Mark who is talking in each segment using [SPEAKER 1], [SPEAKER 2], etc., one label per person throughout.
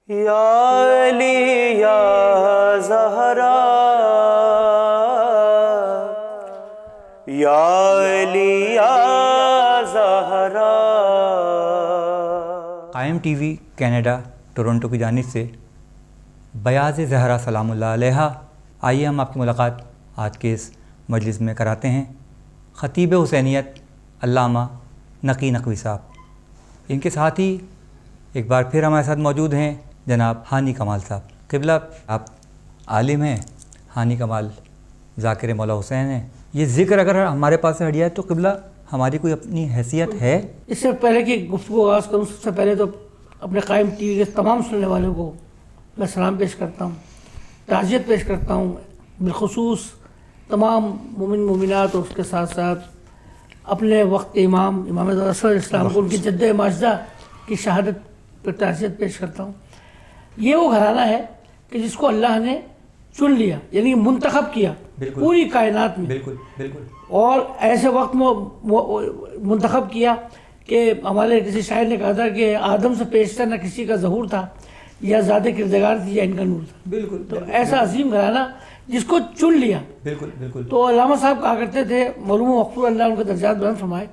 [SPEAKER 1] یا علی یا زہرا یا علی یا زہرا۔
[SPEAKER 2] قائم ٹی وی کینیڈا ٹورنٹو کی جانب سے بیاض زہرا سلام اللہ علیہا، آئیے ہم آپ کی ملاقات آج کے اس مجلس میں کراتے ہیں خطیب حسینیت علامہ نقی نقوی صاحب۔ ان کے ساتھ ہی ایک بار پھر ہمارے ساتھ موجود ہیں جناب ہانی کمال صاحب۔ قبلہ آپ عالم ہیں، ہانی کمال ذاکر مولا حسین ہیں۔ یہ ذکر اگر ہمارے پاس سے ہٹ جائے تو قبلہ ہماری کوئی اپنی حیثیت ہے؟
[SPEAKER 3] اس سے پہلے کہ گفتگو آغاز کروں، سب سے پہلے تو اپنے قائم ٹی وی کے تمام سننے والوں کو میں سلام پیش کرتا ہوں، تعزیت پیش کرتا ہوں، بالخصوص تمام مومن مومنات اور اس کے ساتھ ساتھ اپنے وقت امام رسول اسلام کو ان کی جد ماجدہ کی شہادت پر تعزیت پیش کرتا ہوں۔ یہ وہ گھرانہ ہے کہ جس کو اللہ نے چن لیا، یعنی منتخب کیا پوری کائنات میں،
[SPEAKER 2] بالکل بالکل،
[SPEAKER 3] اور ایسے وقت میں منتخب کیا کہ ہمارے کسی شاعر نے کہا تھا کہ آدم سے پیشتر نہ کسی کا ظہور تھا، یا زیادہ کردگار تھی یا ان کا نور تھا۔
[SPEAKER 2] بالکل،
[SPEAKER 3] تو ایسا عظیم گھرانہ جس کو چن لیا۔
[SPEAKER 2] بالکل بالکل۔
[SPEAKER 3] تو علامہ صاحب کہا کرتے تھے، مرحوم مغفور اللہ ان کے درجات بلند فرمائے،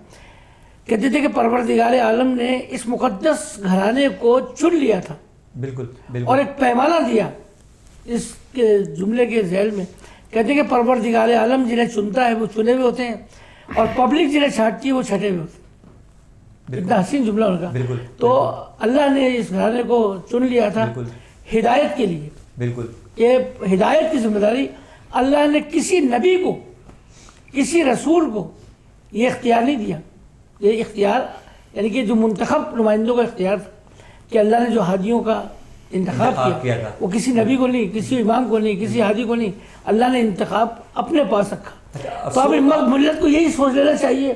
[SPEAKER 3] کہتے تھے کہ پروردگار عالم نے اس مقدس گھرانے کو چن لیا تھا،
[SPEAKER 2] بالکل بالکل،
[SPEAKER 3] اور ایک پیمانہ دیا اس کے جملے کے ذیل میں۔ کہتے ہیں کہ پروردگار عالم جنہیں چنتا ہے وہ چنے ہوئے ہوتے ہیں، اور پبلک جنہیں چھانٹتی ہے وہ چھٹے ہوئے ہوتے ہیں۔ اتنا حسین جملہ ان کا۔ تو اللہ نے اس گھرانے کو چن لیا تھا ہدایت کے لیے،
[SPEAKER 2] بالکل،
[SPEAKER 3] کہ ہدایت کی ذمہ داری اللہ نے کسی نبی کو، کسی رسول کو یہ اختیار نہیں دیا۔ یہ اختیار یعنی کہ جو منتخب نمائندوں کا اختیار تھا، کہ اللہ نے جو ہادیوں کا انتخاب کیا وہ کسی نبی کو نہیں، کسی امام کو نہیں، کسی ہادی کو نہیں، اللہ نے انتخاب اپنے پاس رکھا۔ تو اب ملت کو یہی سوچ لینا چاہیے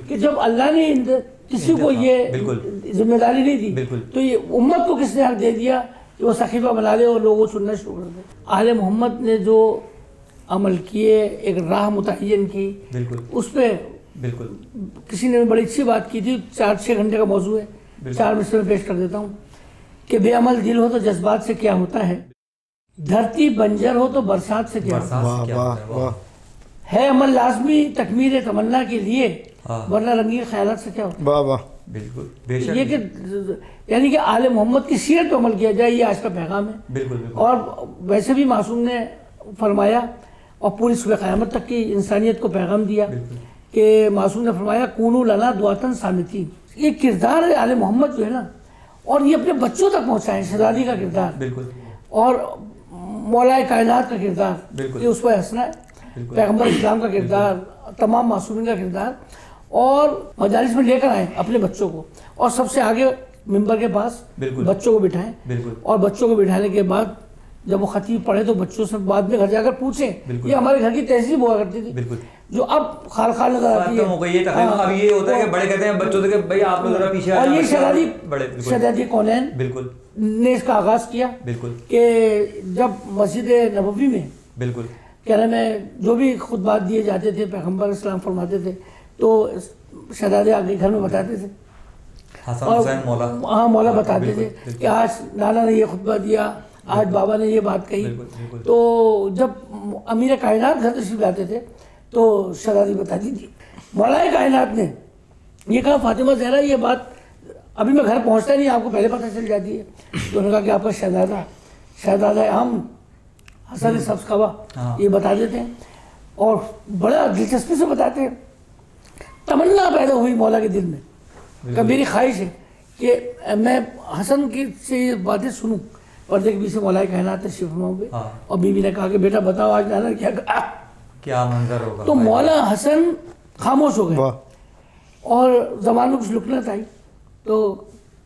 [SPEAKER 3] کہ جب اللہ نے کسی کو یہ ذمہ داری نہیں دی تو یہ امت کو کس نے حق دے دیا کہ وہ صحیفہ بنا لے اور لوگوں سننا شروع کر دیں۔ آل محمد نے جو عمل کیے، ایک راہ متعین کی، اس پہ
[SPEAKER 2] بالکل
[SPEAKER 3] کسی نے بڑی اچھی بات کی تھی، 4-6 گھنٹے کا موضوع ہے، 4 منٹ میں پیش کر دیتا ہوں کہ بے عمل دل ہو تو جذبات سے کیا ہوتا ہے، دھرتی بنجر ہو تو برسات سے کیا ہوتا ہے عمل لازمی تکمیل تمنا کے لیے، ورنہ رنگین خیالات سے کیا ہوتا ہے۔
[SPEAKER 2] بالکل،
[SPEAKER 3] یہ کہ یعنی کہ آل محمد کی سیرت پہ عمل کیا جائے، یہ آج کا پیغام ہے۔ اور ویسے بھی معصوم نے فرمایا، اور پوری صبح قیامت تک کی انسانیت کو پیغام دیا کہ معصوم نے فرمایا کونو لنا دعاتن صامتین۔ یہ کردار ہے آل محمد جو ہے نا، اور یہ اپنے بچوں تک پہنچائیں، شہزادی کا کردار اور مولا کائنات کا کردار، یہ اس پر حسنا ہے، پیغمبر اسلام کا کردار، تمام معصومین کا کردار، اور مجالس میں لے کر آئیں اپنے بچوں کو، اور سب سے آگے ممبر کے پاس بچوں کو بٹھائیں، اور بچوں کو بٹھانے کے بعد جب وہ خطیب پڑھے تو بچوں سے بعد میں گھر جا کر پوچھیں۔ یہ ہمارے گھر کی تہذیب ہوا کرتی تھی، جو اب خال خال نظر آتی ہے۔
[SPEAKER 2] اب یہ ہوتا ہے کہ بڑے کہتے ہیں بچوں سے کہ بھائی آپ لوگ ذرا پیچھے،
[SPEAKER 3] اور یہ شہزادی کونین نے اس کا آغاز کیا کہ جب مسجد نبوی میں کیا نام ہے جو بھی خطبات دیے جاتے تھے، پیغمبر اسلام فرماتے تھے، تو شہزادے آگے گھر میں بتاتے تھے، ہاں مولا بتاتے تھے کہ آج نانا نے یہ خطبہ دیا، آج بابا نے یہ بات کہی۔ تو جب امیر کائنات گھر تشریف لاتے تھے تو شہزادی بتاتی تھی، مولا کائنات نے یہ کہا فاطمہ زہرا یہ بات ابھی میں گھر پہنچتا نہیں، آپ کو پہلے پتہ چل جاتی ہے۔ تو انہوں نے کہا کہ آپ کا شہزادہ ہم حسن سبز خوا یہ بتا دیتے ہیں، اور بڑا دلچسپی سے بتاتے ہیں۔ تمنا پیدا ہوئی مولا کے دل میں کہ میری خواہش ہے کہ میں حسن کی سے یہ باتیں سنوں، پردے کے بیچ سے مولا کائنات تشریف فرما ہوئے، اور بیوی نے کہا کہ بیٹا بتاؤ آج نانا کیا کہا،
[SPEAKER 2] کیا منظر ہوگا۔
[SPEAKER 3] تو مولا حسن خاموش ہو گئے، اور زبان میں کچھ لکنت آئی، تو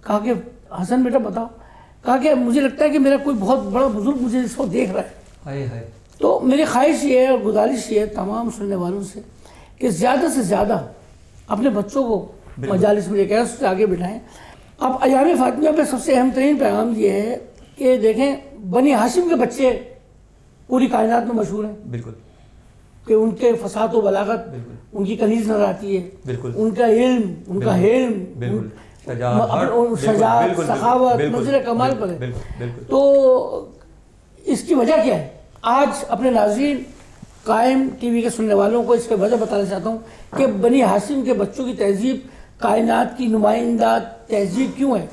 [SPEAKER 3] کہا کہ حسن بیٹا بتاؤ، کہا کہ مجھے لگتا ہے کہ میرا کوئی بہت بڑا بزرگ مجھے اس کو دیکھ رہا ہے، تو میری خواہش یہ ہے اور گزارش یہ ہے تمام سننے والوں سے کہ زیادہ سے زیادہ اپنے بچوں کو مجالس میں لے کے اس سے آگے بٹھائیں۔ اب ایام فاطمیہ پہ سب سے اہم ترین پیغام یہ ہے کہ دیکھیں بنی ہاشم کے بچے پوری کائنات میں مشہور ہیں، کہ ان کے فصاحت و بلاغت، ان کی کنیز نظر آتی ہے، ان کا علم، ان کا حلم، شجاعت سخاوت منزل کمال پر ہے. تو اس کی وجہ کیا ہے؟ آج اپنے ناظرین قائم ٹی وی کے سننے والوں کو اس کی وجہ بتانا چاہتا ہوں کہ بنی ہاشم کے بچوں کی تہذیب کائنات کی نمائندہ تہذیب کیوں ہے.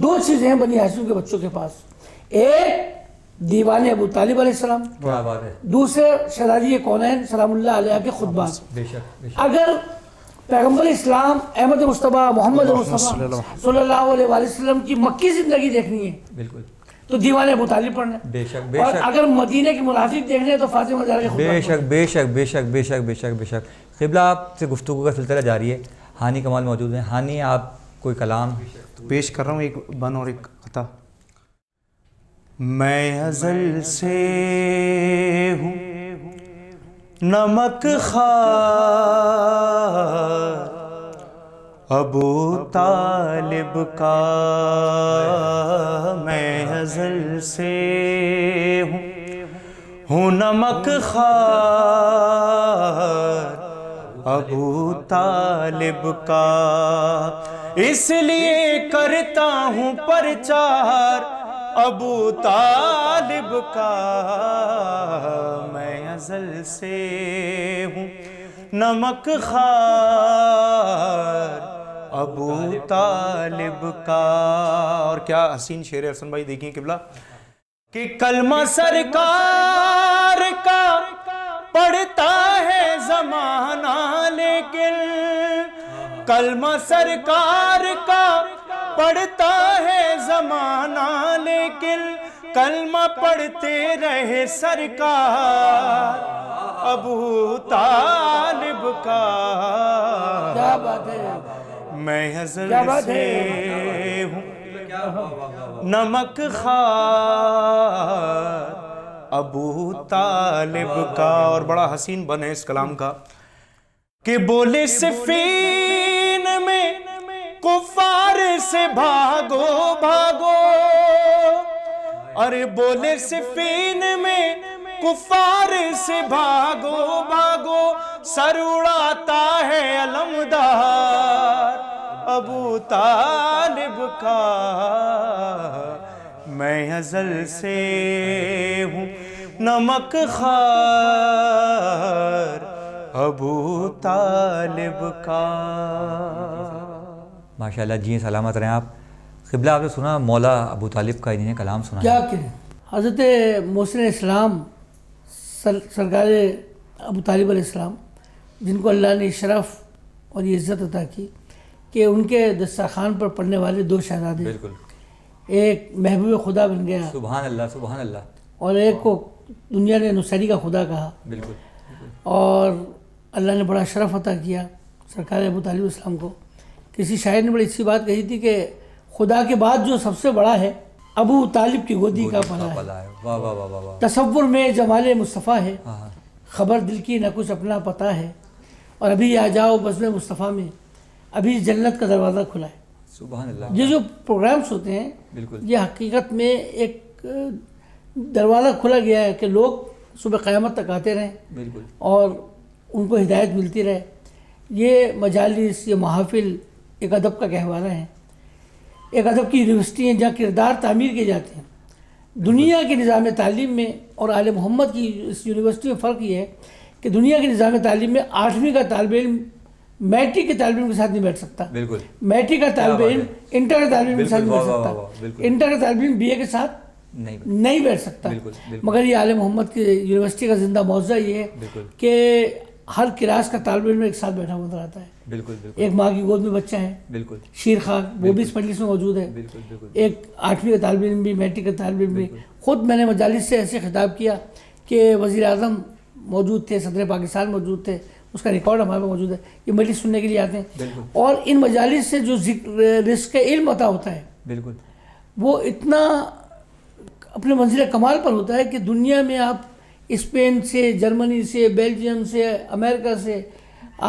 [SPEAKER 3] 2 چیزیں ہیں بنی ہاشم کے بچوں کے پاس. ایک دیوان ابو طالب علیہ السلام، دوسرے شہزادی کونین سلام اللہ علیہ کے خطبات. اگر پیغمبر اسلام احمد مصطفیٰ محمد مصطفیٰ صلی اللہ علیہ وآلہ وسلم کی مکی زندگی دیکھنی ہے
[SPEAKER 2] بالکل
[SPEAKER 3] تو دیوان ابو طالب پڑھنا ہے.
[SPEAKER 2] بے شک بے
[SPEAKER 3] اور
[SPEAKER 2] شک
[SPEAKER 3] اگر مدینے کے منافق دیکھنے ہیں تو فاطمہ زہرا کے
[SPEAKER 2] بے
[SPEAKER 3] خطبات
[SPEAKER 2] شک بے شک بے شک بے شک بے شک بے شک. قبلہ آپ سے گفتگو کا سلسلہ جاری ہے. ہانی کمال موجود ہیں. ہانی آپ کوئی کلام
[SPEAKER 1] پیش کر رہا ہوں، ایک بن اور ایک قطع. میں ازل سے ہوں نمک خوار ابو طالب کا، میں ازل سے ہوں نمک خوار ابو طالب کا، اس لیے کرتا ہوں پرچار ابو طالب کا. میں ازل سے ہوں نمک خوار ابو طالب کا. اور کیا حسین شعر ہے حسن بھائی، دیکھیں قبلہ کہ کلمہ سرکار کا پڑھتا ہے زمانہ لیکن، کلمہ سرکار کا پڑھتا ہے زمانہ لیکن، کلمہ پڑھتے رہے سرکار ابو طالب کا.
[SPEAKER 3] کیا بات ہے.
[SPEAKER 1] میں ازل سے ہوں نمک خوار ابو طالب کا. اور بڑا حسین بن ہے اس کلام کا کہ بولے صفین میں کفار سے بھاگو بھاگو، ارے بولے صفین میں کفار سے بھاگو بھاگو، سر اڑاتا ہے علمدار ابو طالب کا. میں ازل سے ہوں نمک خوار ابو طالب کا.
[SPEAKER 2] ماشاءاللہ جی سلامت رہیں آپ. قبلہ آپ نے سنا مولا ابو طالب کا انہیں کلام سنا
[SPEAKER 3] کیا کریں. حضرت محسن اسلام سرکار ابو طالب علیہ السلام جن کو اللہ نے شرف اور یہ عزت عطا کی کہ ان کے دسترخوان پر پڑھنے والے 2 شہزادے،
[SPEAKER 2] بالکل
[SPEAKER 3] ایک محبوب خدا بن گیا
[SPEAKER 2] سبحان اللہ سبحان اللہ،
[SPEAKER 3] اور ایک کو دنیا نے نصیری کا خدا کہا.
[SPEAKER 2] بالکل
[SPEAKER 3] اور اللہ نے بڑا شرف عطا کیا سرکار ابو طالب السلام کو. کسی شاعر نے بڑی اچھی بات کہی تھی کہ خدا کے بعد جو سب سے بڑا ہے ابو طالب کی گودی کا پلا ہے.
[SPEAKER 2] واہ واہ واہ واہ.
[SPEAKER 3] تصور میں جمال مصطفیٰ ہے، خبر دل کی نہ کچھ اپنا پتہ ہے، اور ابھی آ جاؤ بزم مصطفیٰ میں ابھی جنت کا دروازہ کھلا ہے.
[SPEAKER 2] سبحان اللہ.
[SPEAKER 3] یہ جو پروگرامز ہوتے ہیں
[SPEAKER 2] بالکل
[SPEAKER 3] یہ حقیقت میں ایک دروازہ کھلا گیا ہے کہ لوگ صبح قیامت تک آتے رہیں
[SPEAKER 2] بالکل
[SPEAKER 3] اور ان کو ہدایت ملتی رہے. یہ مجالس، یہ محافل ایک ادب کا گہوارہ ہے، ایک ادب کی یونیورسٹی ہیں جہاں کردار تعمیر کیے جاتے ہیں. دنیا کے نظام تعلیم میں اور آل محمد کی اس یونیورسٹی میں فرق یہ ہے کہ دنیا کے نظام تعلیم میں 8ویں کا طالب علم میٹرک کے طالب علم کے ساتھ نہیں بیٹھ سکتا،
[SPEAKER 2] بالکل
[SPEAKER 3] میٹرک کا طالب علم انٹر کے طالب علم کے ساتھ نہیں بیٹھ سکتا، انٹر کا طالب علم BA کے ساتھ نہیں بیٹھ سکتا. مگر یہ آل محمد کی یونیورسٹی کا زندہ معجزہ یہ ہے کہ ہر کلاس کا طالب علم ایک ساتھ بیٹھا ہوا نظر آتا ہے.
[SPEAKER 2] بالکل
[SPEAKER 3] ایک ماں کی گود میں بچہ ہے
[SPEAKER 2] بالکل
[SPEAKER 3] شیر خان، وہ بھی اس مجلس میں موجود ہے. ایک 8ویں کا طالب علم بھی، میٹرک کا طالب علم بھی. خود میں نے مجالس سے ایسے خطاب کیا کہ وزیر اعظم موجود تھے، صدر پاکستان موجود تھے، اس کا ریکارڈ ہمارے پاس موجود ہے. یہ مجلس سننے کے لیے آتے ہیں اور ان مجالس سے جو رزق علم عطا ہوتا ہے
[SPEAKER 2] بالکل
[SPEAKER 3] وہ اتنا اپنے منزل کمال پر ہوتا ہے کہ دنیا میں آپ اسپین سے، جرمنی سے، بیلجیم سے، امریکہ سے،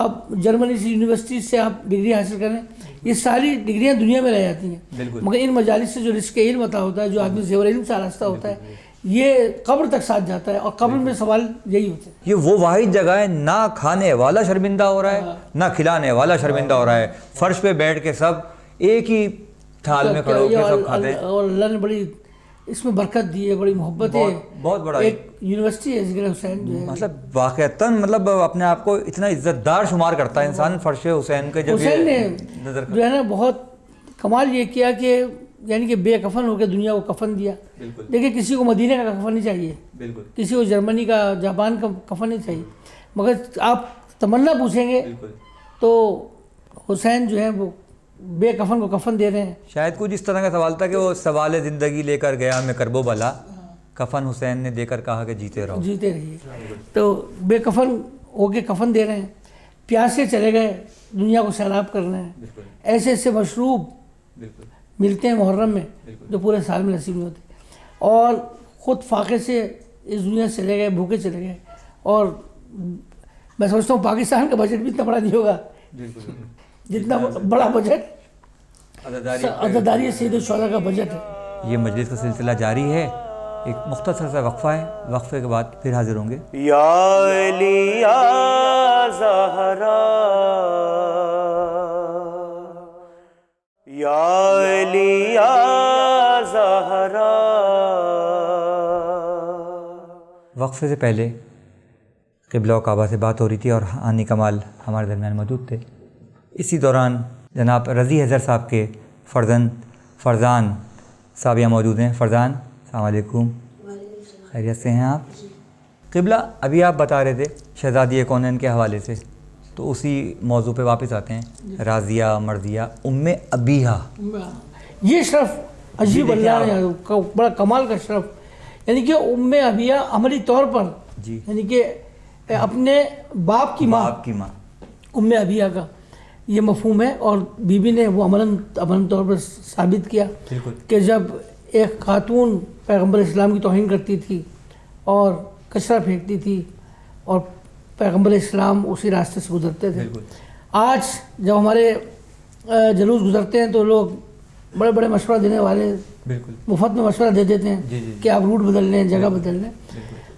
[SPEAKER 3] آپ جرمنی سے یونیورسٹی سے آپ ڈگری حاصل کریں، یہ ساری ڈگریاں دنیا میں رہ جاتی ہیں. مگر ان مجالس سے جو رزق علم عطا ہوتا ہے، جو آدمی زیور علم سے آراستہ ہوتا ہے، یہ قبر تک ساتھ جاتا ہے. اور قبر میں سوال یہی ہوتے ہیں.
[SPEAKER 2] یہ وہ واحد جگہ ہے نہ کھانے والا شرمندہ ہو رہا ہے نہ کھلانے والا شرمندہ ہو رہا ہے. فرش پہ بیٹھ کے سب ایک ہی تھال میں کھڑے ہو کے سب کھاتے ہیں.
[SPEAKER 3] اور اللہ نے بڑی اس میں برکت دی ہے, بڑی محبت ہے.
[SPEAKER 2] بہت بڑا
[SPEAKER 3] ایک یونیورسٹی ہے ذکر حسین جو ہے,
[SPEAKER 2] مطلب واقعتاً مطلب اپنے آپ کو اتنا عزت دار شمار کرتا ہے انسان فرش حسین کے. جب
[SPEAKER 3] حسین نے
[SPEAKER 2] نظر
[SPEAKER 3] جو ہے نا بہت کمال یہ کیا کہ یعنی کہ بے کفن ہو کے دنیا کو کفن دیا. دیکھیں کسی کو مدینہ کا کفن نہیں چاہیے,
[SPEAKER 2] بالکل
[SPEAKER 3] کسی کو جرمنی کا جاپان کا کفن نہیں چاہیے, مگر آپ تمنا پوچھیں گے تو حسین جو ہے وہ بے کفن کو کفن دے رہے ہیں.
[SPEAKER 2] شاید کچھ اس طرح کا سوال تھا کہ وہ سوال زندگی لے کر گیا میں کرب و بلا, کفن حسین نے دے کر کہا کہ جیتے رہو.
[SPEAKER 3] جیتے رہیے. تو بے کفن ہو کے کفن دے رہے ہیں, پیاسے چلے گئے دنیا کو سیراب کر رہے ہیں. ایسے ایسے مشروب ملتے ہیں محرم میں جو پورے سال میں نصیب نہیں ہوتے, اور خود فاقے سے اس دنیا سے چلے گئے, بھوکے چلے گئے. اور میں سمجھتا ہوں پاکستان کا بجٹ بھی اتنا بڑا نہیں ہوگا جتنا بڑا بجٹ عزاداری سید الشہداء کا بجٹ ہے.
[SPEAKER 2] یہ مجلس کا سلسلہ جاری ہے, ایک مختصر سا وقفہ ہے, وقفے کے بعد پھر حاضر ہوں گے.
[SPEAKER 1] یا علی یا زہرا, یا علی یا زہرا.
[SPEAKER 2] وقفے سے پہلے قبلہ و کعبہ سے بات ہو رہی تھی اور ہانی کمال ہمارے درمیان موجود تھے. اسی دوران جناب رضی حیدر صاحب کے فرزان صاحب یہاں موجود ہیں. فرزان السلام علیکم, خیریت سے ہیں آپ؟ قبلہ ابھی آپ بتا رہے تھے شہزادی کونین کے حوالے سے, تو اسی موضوع پہ واپس آتے ہیں. راضیہ مرضیہ ام ابیہا,
[SPEAKER 3] یہ شرف عجیب اللہ نے بڑا کمال کا شرف, یعنی کہ ام ابیہا عملی طور پر
[SPEAKER 2] جی
[SPEAKER 3] یعنی کہ اپنے باپ کی ماں ام ابیہا کا یہ مفہوم ہے, اور بی بی نے وہ عملاً طور پر ثابت کیا کہ جب ایک خاتون پیغمبر اسلام کی توہین کرتی تھی اور کچرا پھینکتی تھی اور پیغمبر اسلام اسی راستے سے گزرتے تھے. آج جب ہمارے جلوس گزرتے ہیں تو لوگ بڑے بڑے مشورہ دینے والے مفت میں مشورہ دے دیتے ہیں کہ آپ روٹ بدل لیں, جگہ بدل لیں.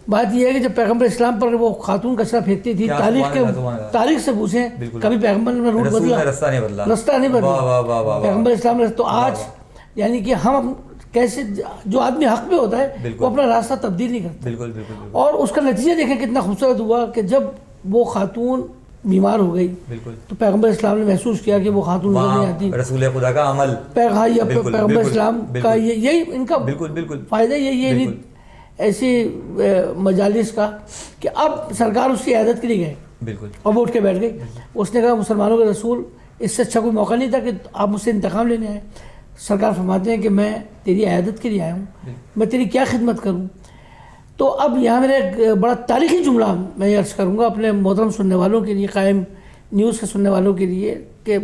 [SPEAKER 3] بات یہ ہے کہ جب پیغمبر اسلام پر وہ خاتون کچرا پھینکتی تھی, تاریخ سے پوچھیں کبھی پیغمبر نے روٹ بدلا, رستہ نہیں بدلا پیغمبر اسلام نے. تو آج یعنی کہ ہم کیسے, جو آدمی حق پہ ہوتا ہے وہ اپنا راستہ تبدیل نہیں کرتا. اور اس کا نتیجہ دیکھیں کتنا خوبصورت ہوا کہ جب وہ خاتون بیمار ہو گئی تو پیغمبر اسلام نے محسوس کیا کہ وہ خاتون نظر نہیں آتی.
[SPEAKER 2] رسول خدا کا عمل
[SPEAKER 3] پیغمبر اسلام کا یہی ان کا فائدہ یہی ہے ایسی مجالس کا کہ اب سرکار اس کی عیادت کے لیے گئے اور وہ اٹھ کے بیٹھ گئی. اس نے کہا مسلمانوں کے رسول اس سے اچھا کوئی موقع نہیں تھا کہ آپ مجھ سے انتقام لینے آئے. سرکار فرماتے ہیں کہ میں تیری عیادت کے لیے آیا ہوں, میں تیری کیا خدمت کروں. تو اب یہاں میرا ایک بڑا تاریخی جملہ میں عرض کروں گا اپنے محترم سننے والوں کے لیے, قائم نیوز کے سننے والوں کے لیے, کہ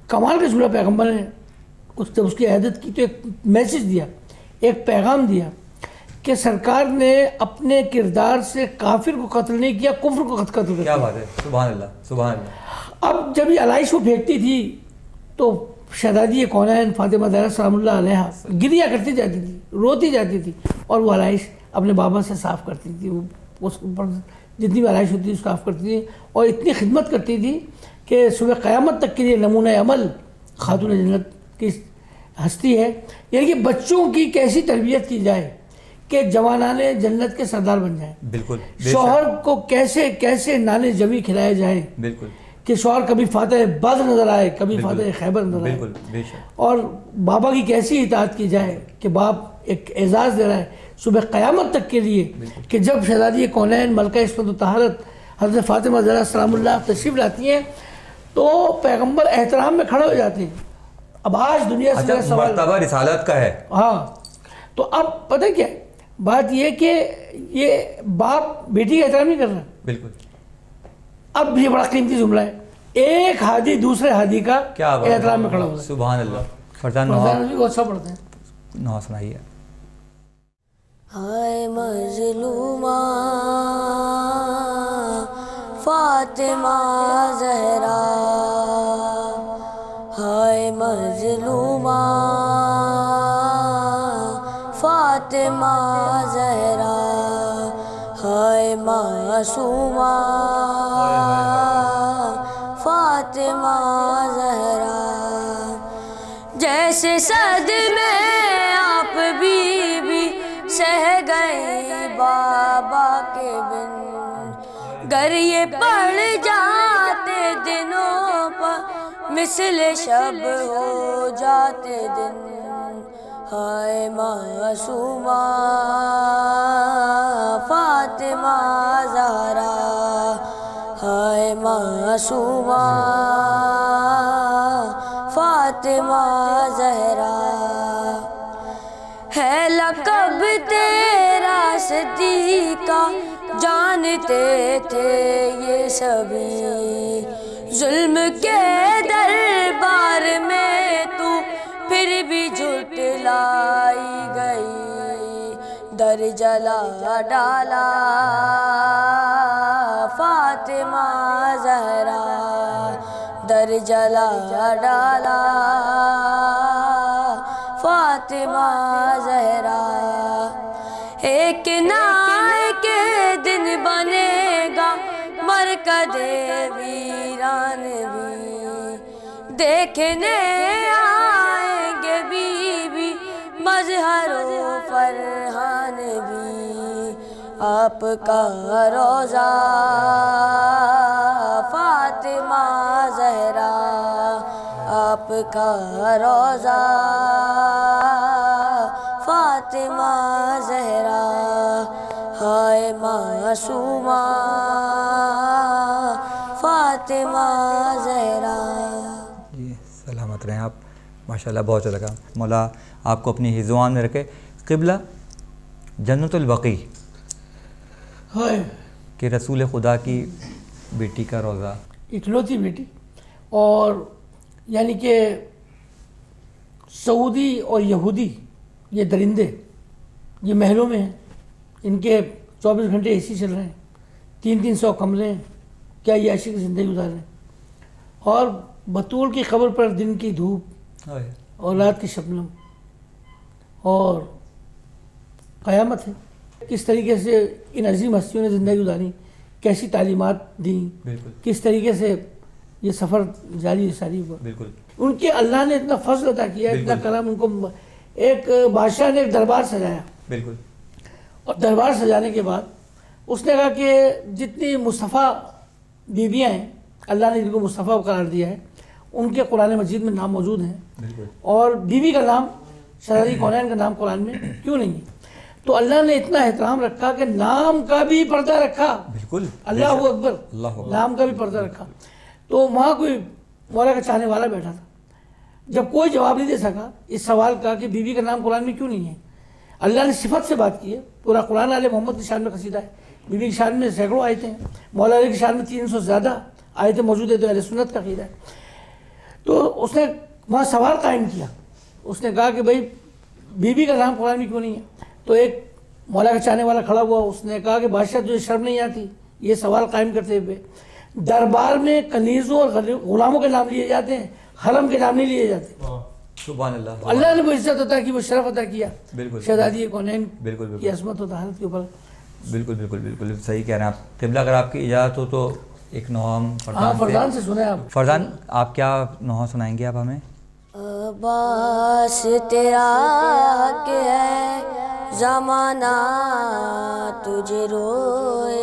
[SPEAKER 3] کمال کا جملہ پیغمبر نے جب اس کی عیادت کی تو ایک میسج دیا, ایک پیغام دیا کہ سرکار نے اپنے کردار سے کافر کو قتل نہیں کیا, کفر کو قتل کیا.
[SPEAKER 2] کیا بات ہے, سبحان اللہ سبحان اللہ.
[SPEAKER 3] اب جب یہ علائش وہ پھینکتی تھی تو شہزادی کونین فاطمہ زہرا سلام اللہ علیہ گریا کرتی جاتی تھی, روتی جاتی تھی, اور وہ علائش اپنے بابا سے صاف کرتی تھی. اس پر جتنی بھی علائش ہوتی تھی صاف کرتی تھی, اور اتنی خدمت کرتی تھی کہ صبح قیامت تک کے لیے نمونہ عمل خاتون جنت کی ہستی ہے. یعنی کہ بچوں کی کیسی تربیت کی جائے کہ جوانان جنت کے سردار بن جائیں.
[SPEAKER 2] بالکل.
[SPEAKER 3] شوہر کو کیسے کیسے نانے جوی کھلائے جائیں.
[SPEAKER 2] بالکل.
[SPEAKER 3] کہ شوہر کبھی فاتح بدر نظر آئے, کبھی فاتح خیبر نظر آئے.
[SPEAKER 2] بے شک.
[SPEAKER 3] اور بابا کی کیسی اطاعت کی جائے کہ باپ ایک اعزاز دے رہا ہے صبح قیامت تک کے لیے کہ جب شہزادی کونین ملکہ عصمت و طہارت حضرت فاطمہ زہرا سلام اللہ تشریف لاتی ہیں تو پیغمبر احترام میں کھڑے ہو جاتے ہیں. اب آج دنیا سے سوال
[SPEAKER 2] مرتبہ رسالت کا ہے.
[SPEAKER 3] ہاں, تو اب پتہ کیا بات یہ کہ یہ باپ بیٹی کا احترام نہیں کر رہا.
[SPEAKER 2] بالکل.
[SPEAKER 3] اب یہ بڑا قیمتی جملہ ہے, ایک ہادی دوسرے ہادی کا احترام میں کھڑا ہو.
[SPEAKER 2] سبحان اللہ. فرزان
[SPEAKER 3] اچھا پڑھتے ہیں,
[SPEAKER 2] نوا سنائیے.
[SPEAKER 4] ہائے مظلومہ فاطمہ زہرا, ہائے مظلومہ فاطمہ زہرا, ہائے معصومہ فاطمہ زہرا. جیسے صدمے آپ بھی سہ گئے بابا کے بن، گر یہ پڑ جاتے دنوں پر مثل شب ہو جاتے دن، ہائے معصومہ فاطمہ زہرا، ہائے معصومہ فاطمہ زہرا، ہے لقب تیرا صدیقہ جانتے تھے یہ سبھی، ظلم کے دربار میں تو پھر بھی جھٹلائی گئی، در جلا ڈالا فاطمہ زہرا، در جلا ڈالا فاطمہ زہرا، ایک نہ ایک دن بنے گا مرکز ویران بھی، دیکھنے آئیں گے بی بی مظہر و فرحان بھی، آپ کا روضہ فاطمہ زہرا، آپ کا روضہ فاطمہ زہرا، ہائے معصومہ فاطمہ زہرا۔
[SPEAKER 2] جی سلامت رہیں آپ، ماشاءاللہ بہت اچھا لگا۔ مولا آپ کو اپنی حفظان میں رکھے۔ قبلہ جنت البقیع
[SPEAKER 3] ہائے
[SPEAKER 2] کہ رسول خدا کی بیٹی کا روضہ،
[SPEAKER 3] اکلوتی بیٹی، اور یعنی کہ سعودی اور یہودی یہ درندے یہ محلوں میں ہیں، ان کے 24 گھنٹے اے سی چل رہے ہیں، 300 کمرے ہیں، کیا یہ عیشی کی زندگی گزار رہے ہیں، اور بطول کی قبر پر دن کی دھوپ اور رات کی شبنم، اور قیامت ہے۔ کس طریقے سے ان عظیم ہستیوں نے زندگی گزاری، کیسی تعلیمات دیں، کس طریقے سے یہ سفر جاری ساری ہوا، ان کے اللہ نے اتنا فضل عطا کیا، اتنا کرم ان کو۔ ایک بادشاہ نے ایک دربار سجایا، اور دربار سجانے کے بعد اس نے کہا کہ جتنی مصطفیٰ بیویاں ہیں، اللہ نے جن کو مصطفیٰ قرار دیا ہے، ان کے قرآن مجید میں نام موجود ہیں، اور بیوی کا نام شہزادی کونین کا نام قرآن میں کیوں نہیں ہے؟ تو اللہ نے اتنا احترام رکھا کہ نام کا بھی پردہ رکھا، اللہ اکبر، نام کا بھی پردہ رکھا۔ تو وہاں کوئی مولا کا چاہنے والا بیٹھا تھا، جب کوئی جواب نہیں دے سکا اس سوال کا کہ بیوی کا نام قرآن میں کیوں نہیں ہے، اللہ نے صفت سے بات کی ہے۔ پورا قرآن آل محمد کی شان میں قصیدہ ہے، بیوی کی شان میں سینکڑوں آیتیں ہیں، مولا علی کی شان میں 300 سے زیادہ آیتیں موجود ہیں، تو اہل سنت کا عقیدہ ہے۔ تو اس نے وہاں سوال قائم کیا، اس نے کہا کہ بھائی بیوی کا نام قرآن میں کیوں نہیں ہے؟ تو ایک مولا کا چاہنے والا کھڑا ہوا، اس نے کہا کہ بادشاہ تجھے شرم نہیں آتی یہ سوال قائم کرتے ہوئے؟ دربار میں کنیزوں اور غلاموں کے نام لیے جاتے ہیں، حرم کے نام نہیں لیے جاتے۔
[SPEAKER 2] سبحان اللہ،
[SPEAKER 3] اللہ نے وہ عزت عطا کی، وہ شرف عطا کیا شہزادی کونین کی عظمت و طہارت کے اوپر۔
[SPEAKER 2] بالکل بالکل بالکل صحیح کہہ رہے ہیں آپ۔ قبلہ اگر آپ کی اجازت ہو تو ایک نوحہ ہم
[SPEAKER 3] فرزان سے سنیں آپ۔
[SPEAKER 2] فرزان آپ کیا نوحہ سنائیں گے آپ ہمیں؟
[SPEAKER 4] عباس تیرا حق ہے زمانہ تجھے روئے،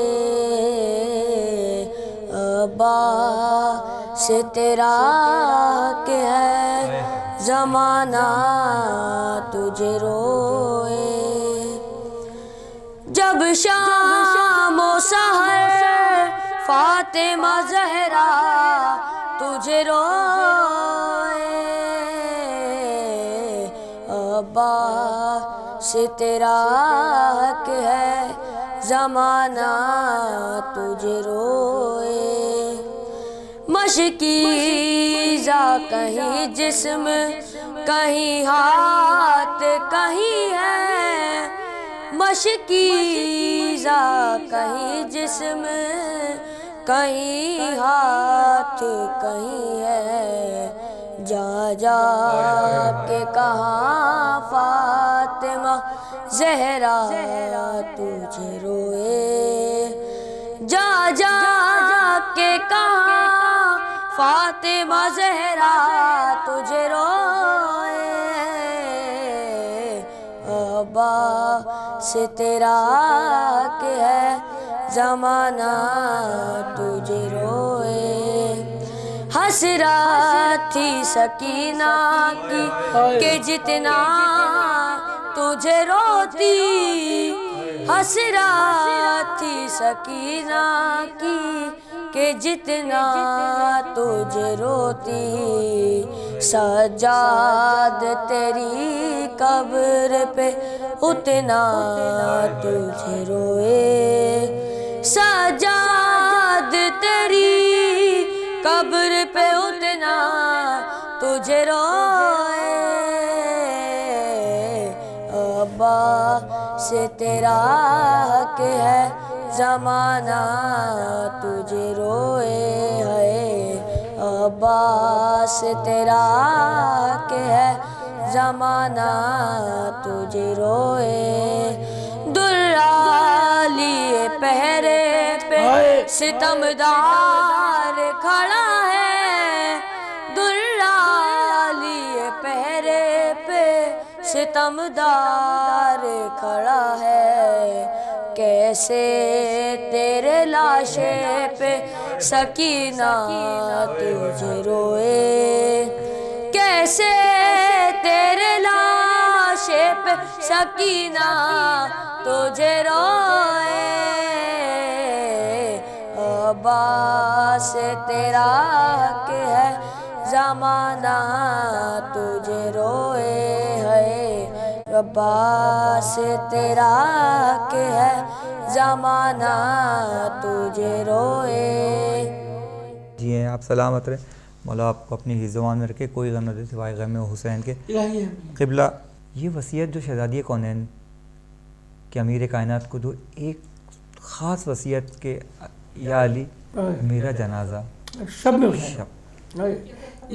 [SPEAKER 4] عباس تیرا حق ہے زمانہ تجھے روئے، جب شام و سحر فاطمہ زہرا تجھے روئے، عباس تیرا حق ہے زمانہ تجھے روئے، مشکیزہ کہیں جسم کہیں ہاتھ کہیں ہے، مشکیزہ کہیں جسم کہیں ہاتھ کہیں ہے، جا جا کے کہاں فاطمہ زہرا تجھے روئے، جا جا کے کہاں فاطمہ زہرا تجھے روئے، سے تیرا کہ ہے زمانہ تجھے روئے، حسرت تھی سکینہ کی کہ جتنا تجھے روتی، حسرت تھی سکینہ کی کہ جتنا تجھے روتی، سجاد تیری قبر پہ اتنا تجھے روئے، سجاد تیری قبر پہ اتنا تجھے روئے، ابا سے تیرا حق ہے زمانہ تجھے روئے ہے، ابا سے تیرا حق ہے زمانہ تجھے روئے، درا لیے پہرے پہ ستمدار کھڑا ہے، درا لیے پہرے پہ ستمدار کھڑا ہے، کیسے تیرے لاشے پہ سکینہ تجھے روئے، کیسے تیرے لاشے پہ سکینہ تجھے روئے، ابا سے تیرا حق ہے زمانہ تجھے روئے ہے، ابا سے تیرا حق ہے زمانہ تجھے روئے۔
[SPEAKER 2] جی ہیں آپ سلامت رہیں، مولا آپ کو اپنی حفظ میں رکھے، کوئی غم نہ دے سوائے غم حسین کے۔ قبلہ یہ وصیت جو شہزادی کونین کہ امیر کائنات کو دو، ایک خاص وصیت کہ یا علی میرا جنازہ
[SPEAKER 3] شب میں اٹھائے۔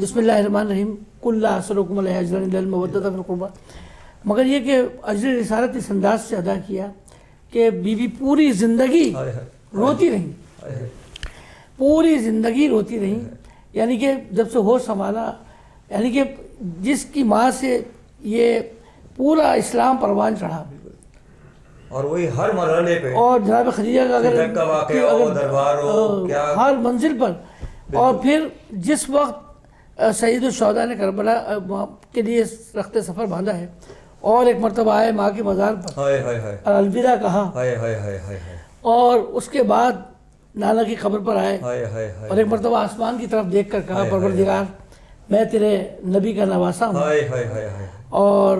[SPEAKER 3] بسم اللہ الرحمن الرحیم، کل لا اسألکم علیہ اجرا الا المودۃ فی القربیٰ، مگر یہ کہ اجر رسالت اس انداز سے ادا کیا کہ بی بی پوری زندگی روتی رہیں، پوری زندگی روتی رہیں، یعنی کہ جب سے ہوش سنبھالا، یعنی کہ جس کی ماں سے یہ پورا اسلام پروان چڑھا،
[SPEAKER 1] اور وہی ہر مرحلے پہ،
[SPEAKER 3] اور جناب خدیجہ کا
[SPEAKER 1] صدق کا واقعہ ہو، دربار ہو، کیا
[SPEAKER 3] ہر منزل پر، اور پھر جس وقت سید الشہداء نے کربلا کے لیے رخت سفر باندھا ہے، اور ایک مرتبہ آئے ماں کے مزار پر اور الوداع کہا، اور اس کے بعد نانا کی قبر پر آئے اور ایک مرتبہ آسمان کی طرف دیکھ کر کہا پروردگار میں تیرے نبی کا نواسا ہوں، اور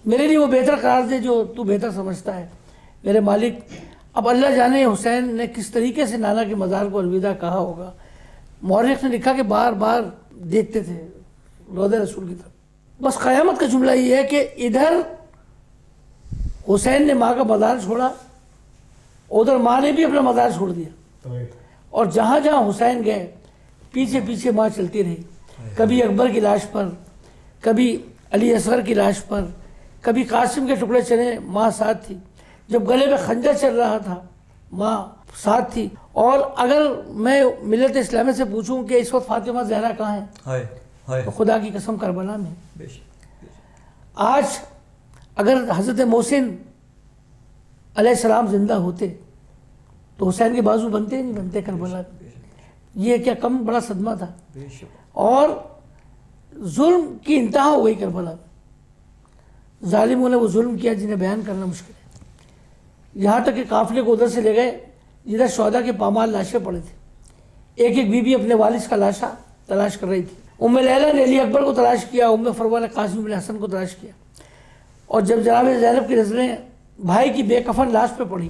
[SPEAKER 3] میرے لیے وہ بہتر قرار دے جو تو بہتر سمجھتا ہے میرے مالک۔ اب اللہ جانے حسین نے کس طریقے سے نانا کے مزار کو الوداع کہا ہوگا، مورخ نے لکھا کہ بار بار دیکھتے تھے روضہ رسول کی طرف۔ بس قیامت کا جملہ یہ ہے کہ ادھر حسین نے ماں کا مزار چھوڑا، ادھر ماں نے بھی اپنا مزار چھوڑ دیا، اور جہاں جہاں حسین گئے پیچھے پیچھے ماں چلتی رہی، کبھی اکبر کی لاش پر، کبھی علی اصغر کی لاش پر، کبھی قاسم کے ٹکڑے چلے ماں ساتھ تھی، جب گلے میں خنجر چل رہا تھا ماں ساتھ تھی۔ اور اگر میں ملت اسلامیہ سے پوچھوں کہ اس وقت فاطمہ زہرا کہاں ہیں، تو خدا کی قسم کربلا میں۔ آج اگر حضرت محسن علیہ السلام زندہ ہوتے تو حسین کے بازو بنتے نہیں بنتے کربلا میں، یہ کیا کم بڑا صدمہ تھا۔ اور ظلم کی انتہا ہو گئی کربلا میں، ظالموں نے وہ ظلم کیا جنہیں بیان کرنا مشکل ہے، یہاں تک کہ قافلے کو ادھر سے لے گئے جدھر شہداء کے پامال لاشیں پڑے تھے، ایک ایک بیوی اپنے والد کا لاشا تلاش کر رہی تھی۔ ام لیلہ نے علی اکبر کو تلاش کیا، ام فروہ نے قاسم بن حسن کو تلاش کیا، اور جب جناب زینب کی نظریں بھائی کی بے کفن لاش پہ پڑی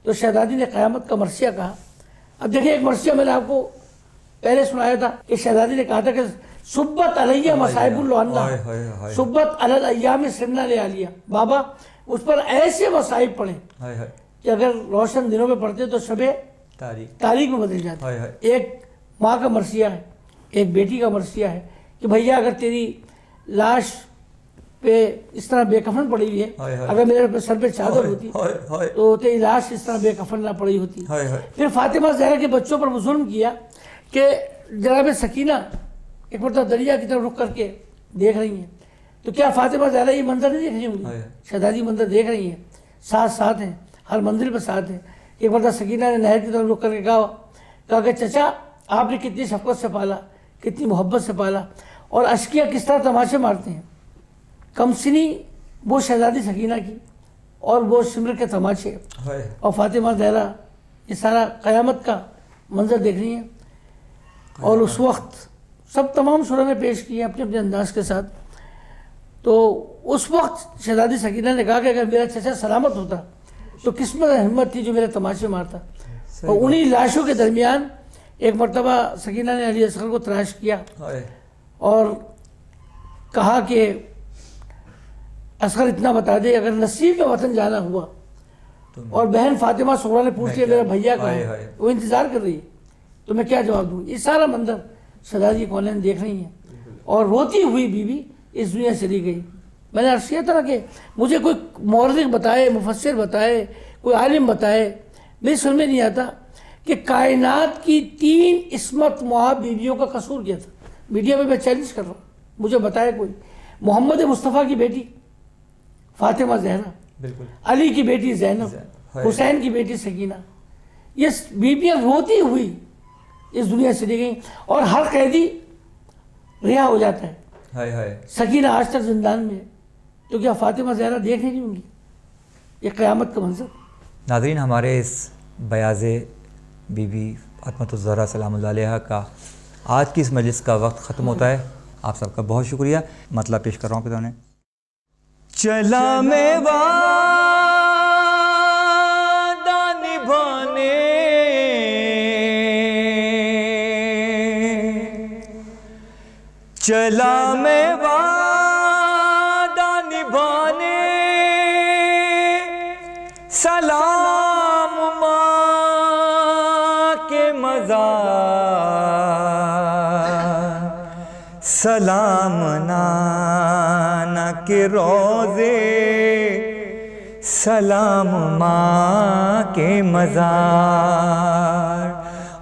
[SPEAKER 3] تو شہزادی نے قیامت کا مرثیہ کہا۔ اب دیکھیں ایک مرثیہ میں نے آپ کو پہلے سنایا تھا کہ شہزادی نے کہا تھا کہ صبت علیہ مصائب العنہ، صبت علی الایام سرنا لے علیہ، بابا اس پر ایسے مصائب پڑے کہ اگر روشن دنوں میں پڑھتے تو شب تاریک میں بدل جاتے۔ ایک ماں کا مرثیہ ہے، ایک بیٹی کا مرثیہ ہے کہ بھیا اگر تیری لاش پہ اس طرح بے کفن پڑی ہوئی ہے، اگر میرے سر پہ چادر ہوتی تو تیری لاش اس طرح بے کفن نہ پڑی ہوتی۔ پھر فاطمہ زہرا کے بچوں پر وہ ظلم کیا کہ جناب سکینہ ایک مرتبہ دریا کی طرف رخ کر کے دیکھ رہی ہیں تو کیا فاطمہ زہرا یہ منظر نہیں دیکھ رہی ہوں گی؟
[SPEAKER 2] ہائے۔
[SPEAKER 3] شہزادی منظر دیکھ رہی ہیں، ساتھ ہیں، ہر منزل پہ ساتھ ہیں۔ ایک مرتبہ سکینہ نے نہر کی طرف رک کر کے کہا کہ چچا آپ نے کتنی شفقت سے پالا، کتنی محبت سے پالا، اور اشکیا کس طرح تماشے مارتے ہیں۔ کم سنی وہ شہزادی سکینہ کی اور وہ سمر کے تماشے،
[SPEAKER 1] ہائے
[SPEAKER 3] اور فاطمہ زہرا یہ سارا قیامت کا منظر دیکھ رہی ہیں۔ اور اس وقت سب تمام شعراء نے پیش کیے اپنے اپنے انداز کے ساتھ۔ تو اس وقت شہزادی سکینہ نے کہا کہ اگر میرا چچا سلامت ہوتا تو کس میں ہمت تھی جو میرے تماشے مارتا۔ اور انہی لاشوں کے درمیان ایک مرتبہ سکینہ نے علی اصغر کو تلاش کیا
[SPEAKER 1] ہائے
[SPEAKER 3] اور کہا کہ اصغر اتنا بتا دے اگر نصیب میں وطن جانا ہوا، اور بہن فاطمہ صغریٰ نے پوچھ لیا میرا بھیا کہاں ہے، وہ انتظار کر رہی ہے، تو میں کیا جواب دوں۔ یہ سارا منظر شہزادی کونین دیکھ رہی ہیں، اور روتی ہوئی بیوی اس دنیا سے چلی گئی۔ میں نے عرض کیا تھا کہ مجھے کوئی مورخ بتائے، مفسر بتائے، کوئی عالم بتائے، میری سمجھ میں نہیں آتا کہ کائنات کی 3 عصمت محاب بیویوں کا قصور کیا تھا۔ میڈیا میں چیلنج کر رہا ہوں، مجھے بتائے کوئی۔ محمد مصطفیٰ کی بیٹی فاطمہ زہرا،
[SPEAKER 2] بالکل،
[SPEAKER 3] علی کی بیٹی زینب، حسین کی بیٹی سکینہ، یہ بیویاں روتی ہوئی اس دنیا سے چلی گئیں، اور ہر قیدی رہا ہو جاتا ہے۔
[SPEAKER 2] ہائے ہائے،
[SPEAKER 3] سکینہ آج تک زندان میں ہے، تو کیا فاطمہ زہرا دیکھ نہیں ہوں گی یہ قیامت کا منظر؟
[SPEAKER 2] ناظرین، ہمارے اس بیاض بی بی فاطمۃ الزہرا سلام اللہ علیہا کا آج کی اس مجلس کا وقت ختم ہوتا ہے۔ آپ سب کا بہت شکریہ۔ مطلب پیش کر رہا ہوں کہ انہیں چلا میں وعدہ نبھانے، چلا میں وعدہ نبھانے، سلام ماں کے مزار، سلام نانا کے روزے، سلام ماں کے مزار،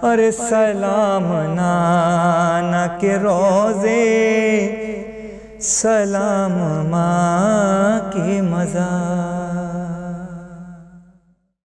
[SPEAKER 2] ارے سلام نانا کے روزے، سلام ماں کے مزار۔